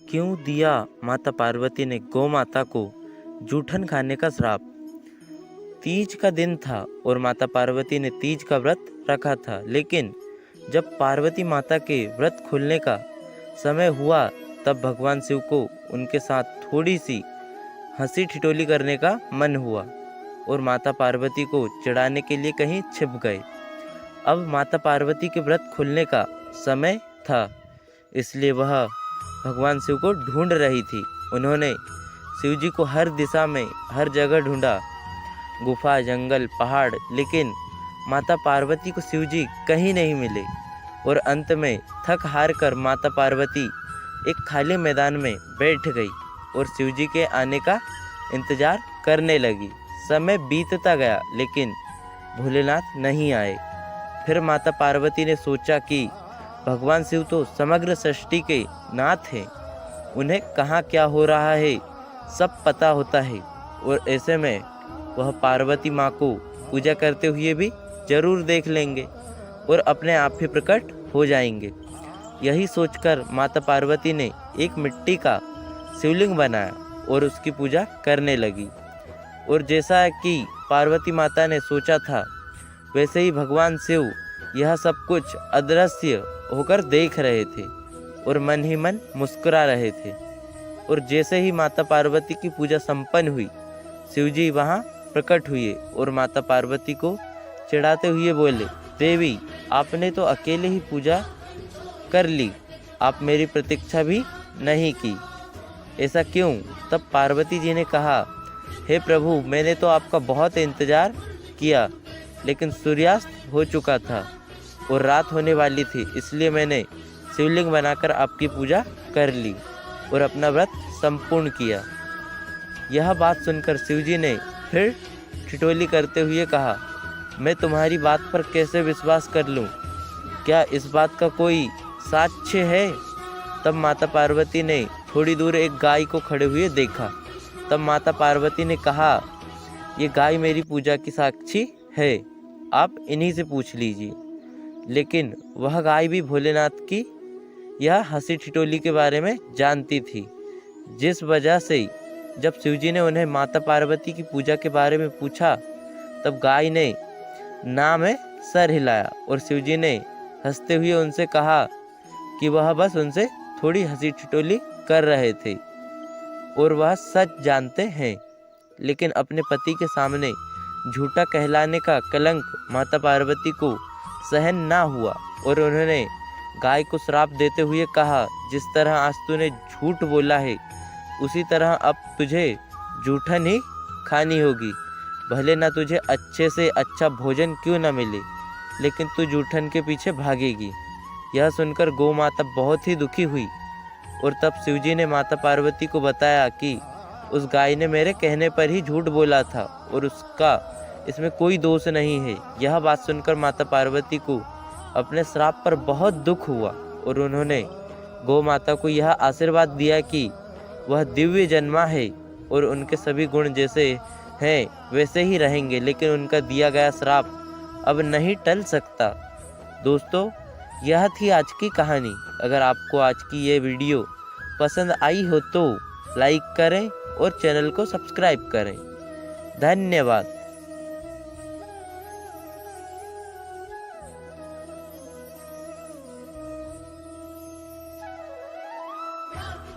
क्यों दिया माता पार्वती ने गौ माता को जूठन खाने का श्राप। तीज का दिन था और माता पार्वती ने तीज का व्रत रखा था, लेकिन जब पार्वती माता के व्रत खुलने का समय हुआ तब भगवान शिव को उनके साथ थोड़ी सी हंसी ठिठोली करने का मन हुआ और माता पार्वती को चिढ़ाने के लिए कहीं छिप गए। अब माता पार्वती के व्रत खुलने का समय था, इसलिए वह भगवान शिव को ढूंढ रही थी। उन्होंने शिव जी को हर दिशा में हर जगह ढूंढा, गुफा, जंगल, पहाड़, लेकिन माता पार्वती को शिव जी कहीं नहीं मिले। और अंत में थक हार कर माता पार्वती एक खाली मैदान में बैठ गई और शिव जी के आने का इंतजार करने लगी। समय बीतता गया लेकिन भोलेनाथ नहीं आए। फिर माता पार्वती ने सोचा कि भगवान शिव तो समग्र सृष्टि के नाथ हैं, उन्हें कहाँ क्या हो रहा है सब पता होता है और ऐसे में वह पार्वती माँ को पूजा करते हुए भी जरूर देख लेंगे और अपने आप ही प्रकट हो जाएंगे। यही सोचकर माता पार्वती ने एक मिट्टी का शिवलिंग बनाया और उसकी पूजा करने लगी। और जैसा कि पार्वती माता ने सोचा था वैसे ही भगवान शिव यह सब कुछ अदृश्य होकर देख रहे थे और मन ही मन मुस्कुरा रहे थे। और जैसे ही माता पार्वती की पूजा संपन्न हुई, शिवजी वहाँ प्रकट हुए और माता पार्वती को चिढ़ाते हुए बोले, देवी आपने तो अकेले ही पूजा कर ली, आप मेरी प्रतीक्षा भी नहीं की, ऐसा क्यों? तब पार्वती जी ने कहा, हे प्रभु मैंने तो आपका बहुत इंतजार किया, लेकिन सूर्यास्त हो चुका था और रात होने वाली थी, इसलिए मैंने शिवलिंग बनाकर आपकी पूजा कर ली और अपना व्रत संपूर्ण किया। यह बात सुनकर शिवजी ने फिर ठिठोली करते हुए कहा, मैं तुम्हारी बात पर कैसे विश्वास कर लूं? क्या इस बात का कोई साक्ष्य है? तब माता पार्वती ने थोड़ी दूर एक गाय को खड़े हुए देखा। तब माता पार्वती ने कहा, ये गाय मेरी पूजा की साक्षी है, आप इन्हीं से पूछ लीजिए। लेकिन वह गाय भी भोलेनाथ की यह हंसी ठिठोली के बारे में जानती थी, जिस वजह से जब शिवजी ने उन्हें माता पार्वती की पूजा के बारे में पूछा तब गाय ने ना में सर हिलाया और शिवजी ने हंसते हुए उनसे कहा कि वह बस उनसे थोड़ी हंसी ठिठोली कर रहे थे और वह सच जानते हैं। लेकिन अपने पति के सामने झूठा कहलाने का कलंक माता पार्वती को सहन ना हुआ और उन्होंने गाय को श्राप देते हुए कहा, जिस तरह आज तूने झूठ बोला है उसी तरह अब तुझे जूठन ही खानी होगी। भले ना तुझे अच्छे से अच्छा भोजन क्यों ना मिले, लेकिन तू जूठन के पीछे भागेगी। यह सुनकर गौ माता बहुत ही दुखी हुई और तब शिवजी ने माता पार्वती को बताया कि उस गाय ने मेरे कहने पर ही झूठ बोला था और उसका इसमें कोई दोष नहीं है। यह बात सुनकर माता पार्वती को अपने श्राप पर बहुत दुख हुआ और उन्होंने गौ माता को यह आशीर्वाद दिया कि वह दिव्य जन्मा है और उनके सभी गुण जैसे हैं वैसे ही रहेंगे, लेकिन उनका दिया गया श्राप अब नहीं टल सकता। दोस्तों, यह थी आज की कहानी। अगर आपको आज की ये वीडियो पसंद आई हो तो लाइक करें और चैनल को सब्सक्राइब करें। धन्यवाद।